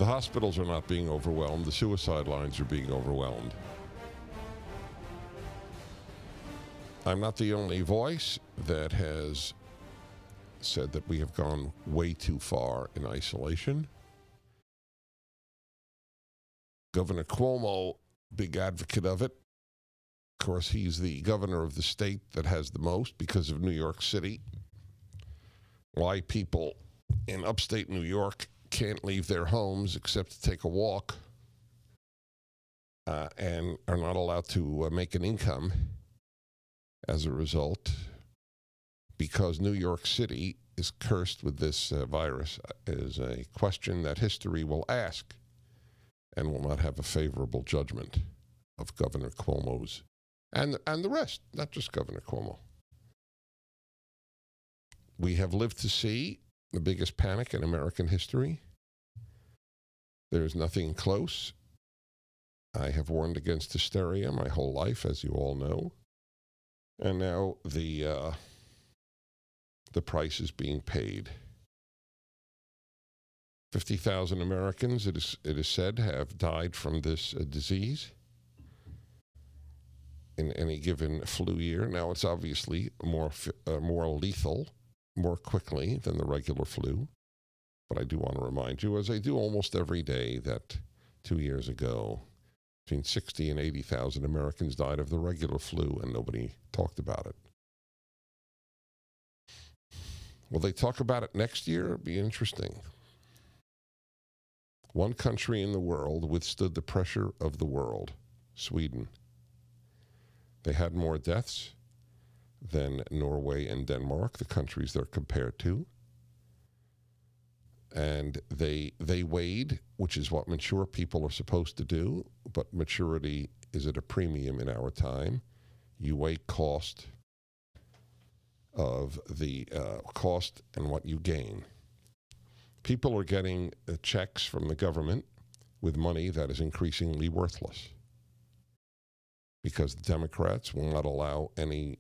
The hospitals are not being overwhelmed. The suicide lines are being overwhelmed. I'm not the only voice that has said that we have gone way too far in isolation. Governor Cuomo, big advocate of it. Of course, he's the governor of the state that has the most because of New York City. Why people in upstate New York can't leave their homes except to take a walk and are not allowed to make an income as a result, because New York City is cursed with this virus, is a question that history will ask and will not have a favorable judgment of Governor Cuomo's and the rest, not just Governor Cuomo. We have lived to see the biggest panic in American history. There is nothing close. I have warned against hysteria my whole life, as you all know. And now the price is being paid. 50,000 Americans, it is said, have died from this disease in any given flu year. Now, it's obviously more lethal, more quickly than the regular flu. But I do want to remind you, as I do almost every day, that 2 years ago, between 60 and 80,000 Americans died of the regular flu, and nobody talked about it. Will they talk about it next year? It'll be interesting. One country in the world withstood the pressure of the world, Sweden. They had more deaths than Norway and Denmark, the countries they're compared to. And they weighed, which is what mature people are supposed to do, but maturity is at a premium in our time. You weigh cost of the cost and what you gain. People are getting checks from the government with money that is increasingly worthless because the Democrats will not allow any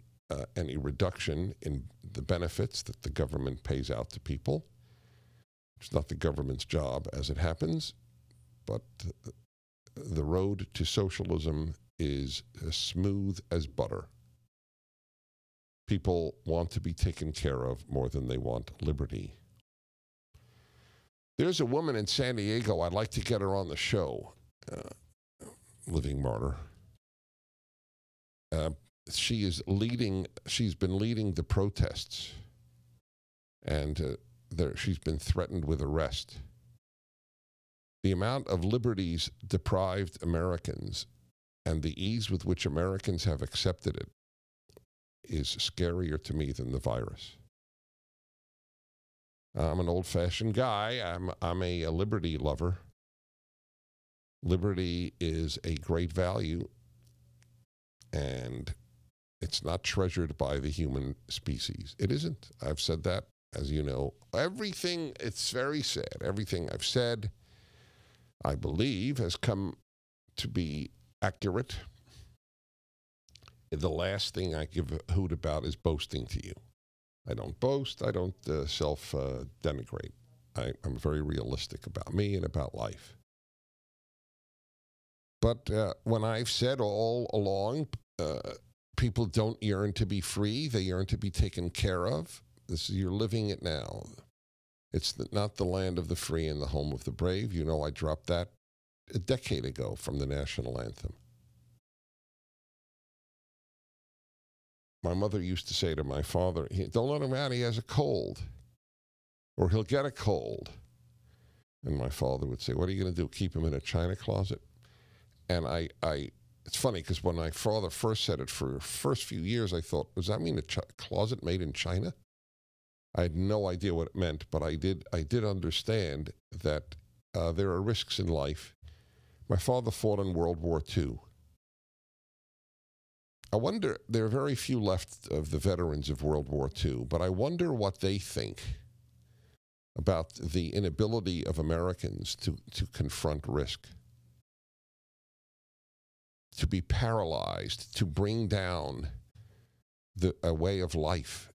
reduction in the benefits that the government pays out to people. It's not the government's job, as it happens, but the road to socialism is as smooth as butter. People want to be taken care of more than they want liberty. There's a woman in San Diego, I'd like to get her on the show, living martyr. She's been leading the protests, and she's been threatened with arrest. The amount of liberties deprived Americans and the ease with which Americans have accepted it is scarier to me than the virus. I'm an old-fashioned guy. I'm a liberty lover. Liberty is a great value, and it's not treasured by the human species. It isn't. I've said that. As you know, it's very sad. Everything I've said, I believe, has come to be accurate. The last thing I give a hoot about is boasting to you. I don't boast. I don't self-denigrate. I'm very realistic about me and about life. But when I've said all along, people don't yearn to be free. They yearn to be taken care of. You're living it now. It's not the land of the free and the home of the brave. You know, I dropped that a decade ago from the national anthem. My mother used to say to my father, don't let him out, he has a cold. Or he'll get a cold. And my father would say, what are you going to do, keep him in a china closet? And it's funny, because when my father first said it, for the first few years, I thought, does that mean a closet made in China? I had no idea what it meant, but I did understand that there are risks in life. My father fought in World War II. I wonder, there are very few left of the veterans of World War II, but I wonder what they think about the inability of Americans to confront risk, to be paralyzed, to bring down a way of life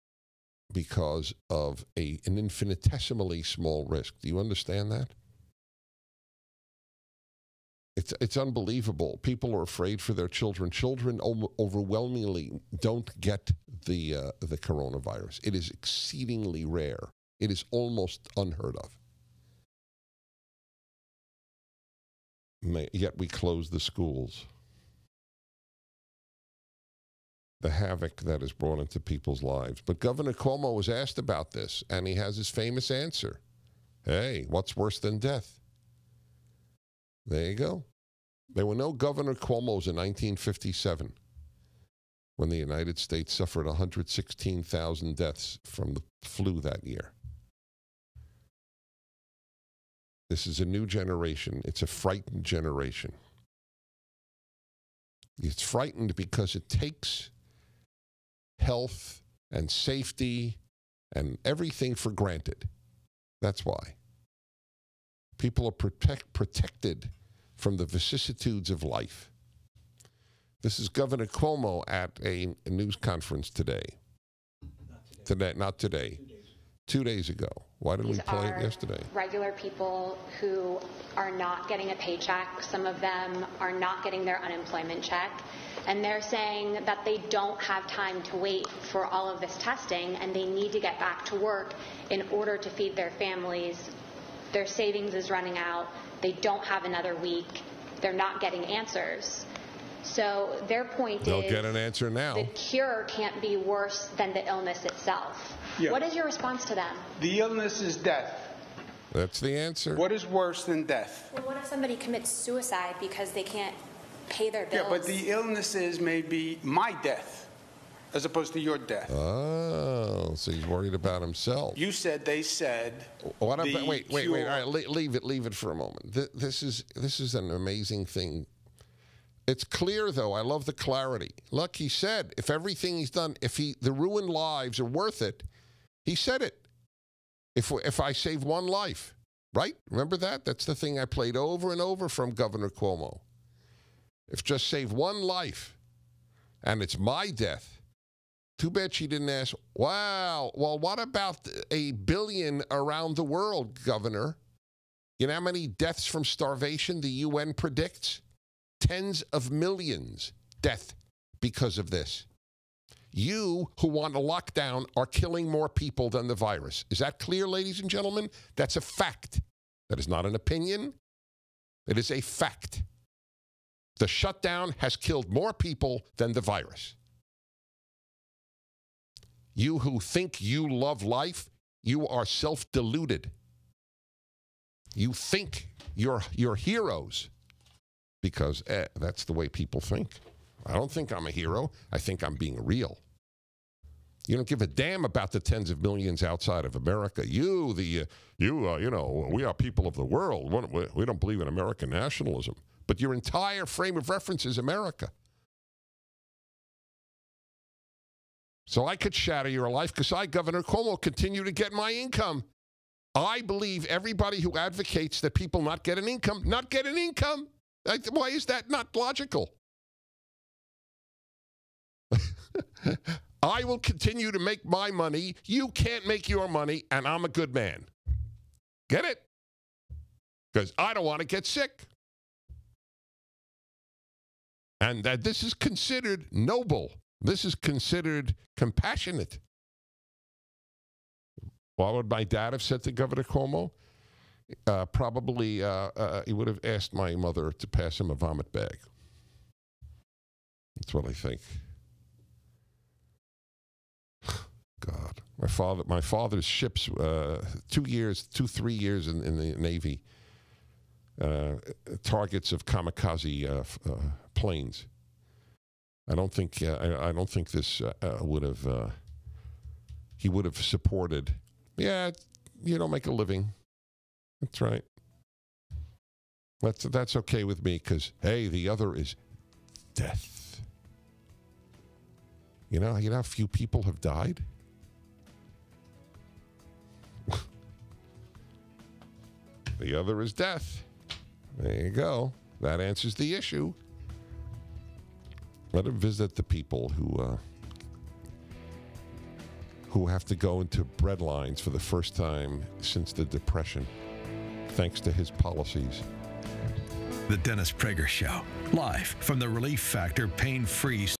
because of an infinitesimally small risk. Do you understand that? it's unbelievable. People are afraid for their children. Children overwhelmingly don't get the coronavirus. It is exceedingly rare. It is almost unheard of. Yet we close the schools. The havoc that is brought into people's lives. But Governor Cuomo was asked about this, and he has his famous answer. Hey, what's worse than death? There you go. There were no Governor Cuomos in 1957 when the United States suffered 116,000 deaths from the flu that year. This is a new generation. It's a frightened generation. It's frightened because it takes health and safety and everything for granted. That's why. People are protected from the vicissitudes of life. This is Governor Cuomo at a news conference today. Not today. 2 days ago. Why didn't we play it yesterday? Regular people who are not getting a paycheck. Some of them are not getting their unemployment check. And they're saying that they don't have time to wait for all of this testing, and they need to get back to work in order to feed their families. Their savings is running out. They don't have another week. They're not getting answers. So their point is, they'll get an answer now. The cure can't be worse than the illness itself. Yeah. What is your response to them? The illness is death. That's the answer. What is worse than death? Well, what if somebody commits suicide because they can't pay their bills? Yeah, but the illness is maybe my death as opposed to your death. Oh, so he's worried about himself. You said they said. What about, wait. All right, leave it for a moment. This is an amazing thing. It's clear, though. I love the clarity. Look, he said, if everything he's done, the ruined lives are worth it, he said it. If I save one life, right? Remember that? That's the thing I played over and over from Governor Cuomo. If just save one life, and it's my death, too bad she didn't ask, wow, well, what about 1 billion around the world, Governor? You know how many deaths from starvation the UN predicts? Tens of millions death because of this. You who want a lockdown are killing more people than the virus. Is that clear, ladies and gentlemen? That's a fact. That is not an opinion. It is a fact. The shutdown has killed more people than the virus. You who think you love life, you are self-deluded. You think you're heroes. Because that's the way people think. I don't think I'm a hero. I think I'm being real. You don't give a damn about the tens of millions outside of America. You know, we are people of the world. We don't believe in American nationalism. But your entire frame of reference is America. So I could shatter your life because I, Governor Cuomo, continue to get my income. I believe everybody who advocates that people not get an income. Why is that not logical? I will continue to make my money. You can't make your money, and I'm a good man. Get it? Because I don't want to get sick. And that this is considered noble. This is considered compassionate. What would my dad have said to Governor Cuomo? Probably he would have asked my mother to pass him a vomit bag. That's what I think. God, my father's ships, 3 years in the Navy, targets of kamikaze planes. I don't think this would have. He would have supported. Yeah, you don't make a living. That's right. That's okay with me because, hey, the other is death. You know how few people have died? The other is death. There you go. That answers the issue. Let him visit the people who have to go into bread lines for the first time since the Depression, thanks to his policies. The Dennis Prager Show, live from the Relief Factor pain-free